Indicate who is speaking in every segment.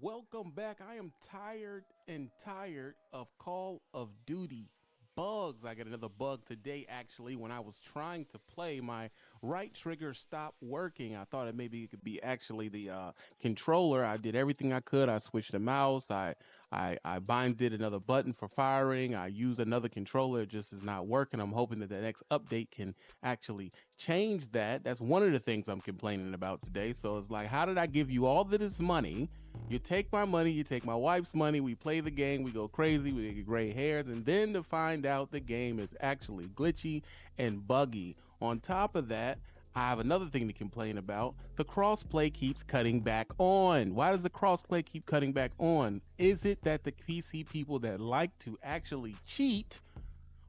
Speaker 1: Welcome back. I am tired of Call of Duty bugs. I got another bug today actually. When I was trying to play, my right trigger stopped working. I thought maybe it could be actually the controller. I did everything I could. I switched the mouse. I binded another button for firing. I used another controller. It just is not working. I'm hoping that the next update can actually change that. That's one of the things I'm complaining about today. So it's like, how did I give you all of this money? You take my money, you take my wife's money, we play the game, we go crazy, we get gray hairs, and then to find out the game is actually glitchy and buggy. On top of that, I have another thing to complain about. The crossplay keeps cutting back on. Why does the crossplay keep cutting back on? Is it that the PC people that like to actually cheat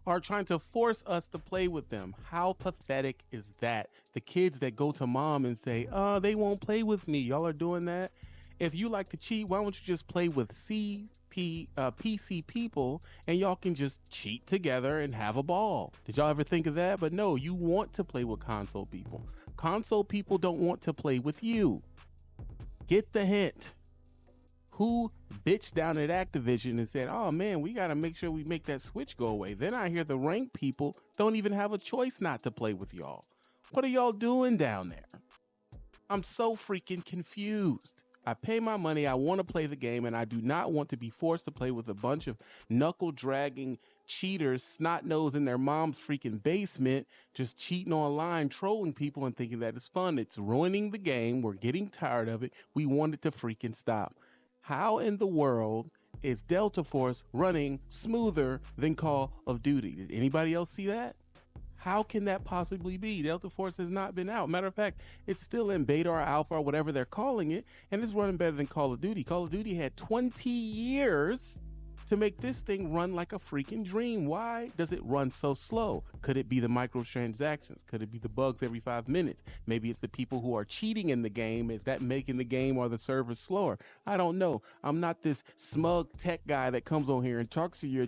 Speaker 1: are trying to force us to play with them? How pathetic is that? The kids that go to mom and say, oh, they won't play with me. Y'all are doing that? If you like to cheat, why don't you just play with PC people and y'all can just cheat together and have a ball? Did y'all ever think of that? But no, you want to play with console people. Console people don't want to play with you. Get the hint. Who bitched down at Activision and said, oh man, we got to make sure we make that switch go away. Then I hear the ranked people don't even have a choice not to play with y'all. What are y'all doing down there? I'm so freaking confused. I pay my money, I want to play the game, and I do not want to be forced to play with a bunch of knuckle-dragging cheaters, snot-nosed in their mom's freaking basement, just cheating online, trolling people and thinking that it's fun. It's ruining the game. We're getting tired of it. We want it to freaking stop. How in the world is Delta Force running smoother than Call of Duty? Did anybody else see that? How can that possibly be? Delta Force has not been out. Matter of fact, it's still in beta or alpha or whatever they're calling it, and it's running better than Call of Duty. Call of Duty had 20 years to make this thing run like a freaking dream. Why does it run so slow? Could it be the microtransactions? Could it be the bugs every 5 minutes? Maybe it's the people who are cheating in the game. Is that making the game or the server slower? I don't know. I'm not this smug tech guy that comes on here and talks to you.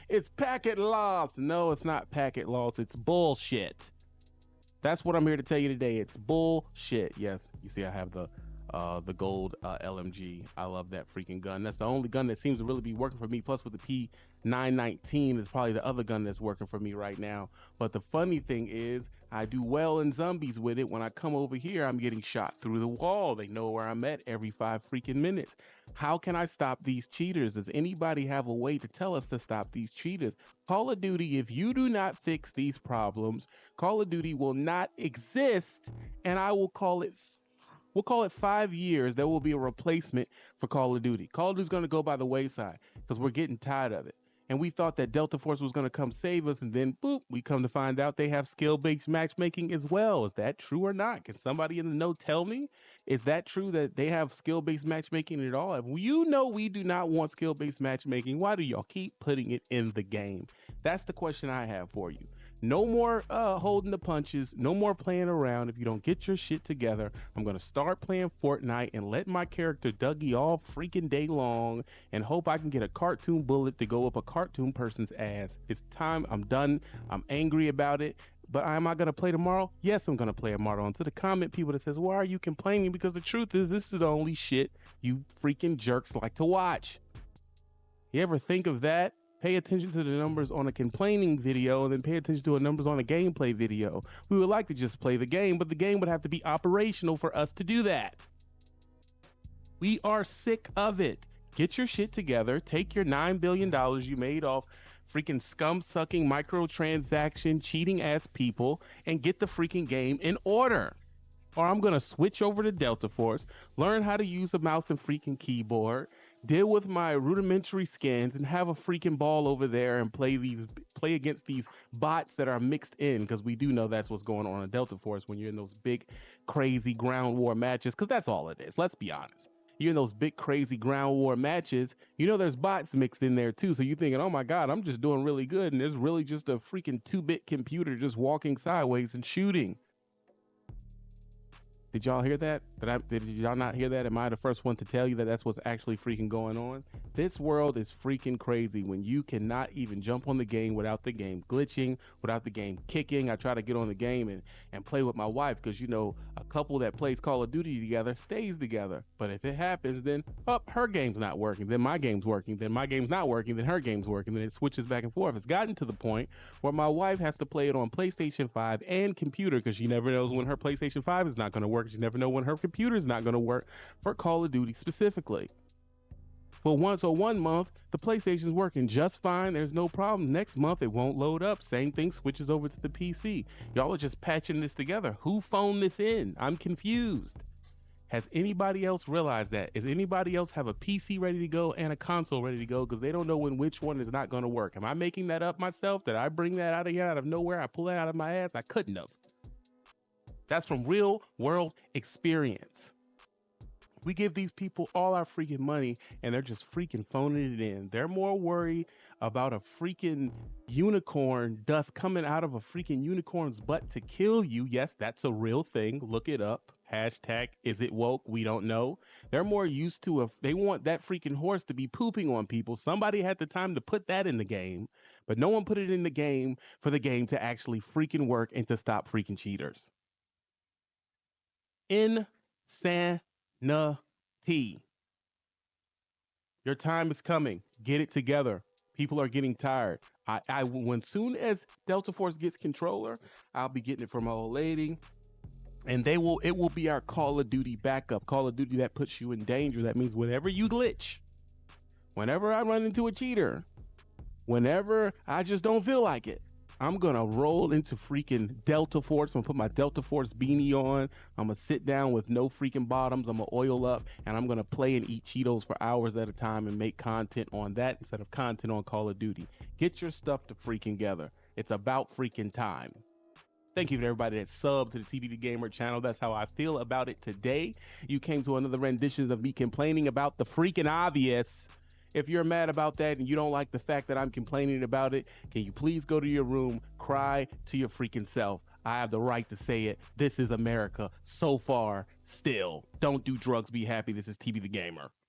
Speaker 1: It's packet loss. No, it's not packet loss. It's bullshit. That's what I'm here to tell you today. It's bullshit. Yes, you see I have the gold LMG. I love that freaking gun. That's the only gun that seems to really be working for me. Plus with the P919 is probably the other gun that's working for me right now. But the funny thing is I do well in zombies with it. When I come over here, I'm getting shot through the wall. They know where I'm at every 5 freaking minutes. How can I stop these cheaters? Does anybody have a way to tell us to stop these cheaters? Call of Duty, if you do not fix these problems, Call of Duty will not exist, and I will call it We'll call it 5 years. There will be a replacement for Call of Duty. Call of Duty is going to go by the wayside because we're getting tired of it. And we thought that Delta Force was going to come save us, and then boop, we come to find out they have skill-based matchmaking as well. Is that true or not? Can somebody in the know tell me? Is that true that they have skill-based matchmaking at all? If you know we do not want skill-based matchmaking, why do y'all keep putting it in the game? That's the question I have for you. No more holding the punches, no more playing around. If you don't get your shit together, I'm going to start playing Fortnite and let my character Dougie all freaking day long and hope I can get a cartoon bullet to go up a cartoon person's ass. It's time. I'm done. I'm angry about it. But am I going to play tomorrow? Yes, I'm going to play tomorrow. And to the comment people that says, why are you complaining? Because the truth is, this is the only shit you freaking jerks like to watch. You ever think of that? Pay attention to the numbers on a complaining video and then pay attention to the numbers on a gameplay video. We would like to just play the game, but the game would have to be operational for us to do that. We are sick of it. Get your shit together. Take your $9 billion you made off freaking scum-sucking microtransaction cheating ass people and get the freaking game in order. Or I'm going to switch over to Delta Force, learn how to use a mouse and freaking keyboard, deal with my rudimentary skins, and have a freaking ball over there and play against these bots that are mixed in, because we do know that's what's going on in Delta Force when you're in those big, crazy ground war matches, because that's all it is. Let's be honest. You're in those big, crazy ground war matches. You know there's bots mixed in there, too. So you're thinking, oh, my God, I'm just doing really good. And there's really just a freaking 2-bit computer just walking sideways and shooting. Did y'all hear that? Did y'all not hear that? Am I the first one to tell you that that's what's actually freaking going on? This world is freaking crazy when you cannot even jump on the game without the game glitching, without the game kicking. I try to get on the game and play with my wife because, you know, a couple that plays Call of Duty together stays together. But if it happens, then her game's not working, then my game's working, then my game's not working, then her game's working, then it switches back and forth. It's gotten to the point where my wife has to play it on PlayStation 5 and computer because she never knows when her PlayStation 5 is not going to work. You never know when her computer is not going to work for Call of Duty specifically. For one month, the PlayStation's working just fine. There's no problem. Next month, it won't load up. Same thing switches over to the PC. Y'all are just patching this together. Who phoned this in? I'm confused. Has anybody else realized that? Does anybody else have a PC ready to go and a console ready to go because they don't know when which one is not going to work? Am I making that up myself? Did I bring that out of here out of nowhere? I pull that out of my ass? I couldn't have. That's from real world experience. We give these people all our freaking money and they're just freaking phoning it in. They're more worried about a freaking unicorn dust coming out of a freaking unicorn's butt to kill you. Yes, that's a real thing. Look it up. Hashtag, is it woke? We don't know. They're more used to they want that freaking horse to be pooping on people. Somebody had the time to put that in the game, but no one put it in the game for the game to actually freaking work and to stop freaking cheaters. Insanity. Your time is coming. Get it together. People are getting tired. When soon as Delta Force gets controller, I'll be getting it from my old lady. And it will be our Call of Duty backup. Call of Duty that puts you in danger. That means whenever you glitch, whenever I run into a cheater, whenever I just don't feel like it, I'm going to roll into freaking Delta Force. I'm going to put my Delta Force beanie on. I'm going to sit down with no freaking bottoms. I'm going to oil up and I'm going to play and eat Cheetos for hours at a time and make content on that instead of content on Call of Duty. Get your stuff to freaking together. It's about freaking time. Thank you to everybody that subbed to the TV the Gamer channel. That's how I feel about it today. You came to another rendition of me complaining about the freaking obvious. If you're mad about that and you don't like the fact that I'm complaining about it, can you please go to your room, cry to your freaking self? I have the right to say it. This is America. So far, still. Don't do drugs, be happy. This is TV the Gamer.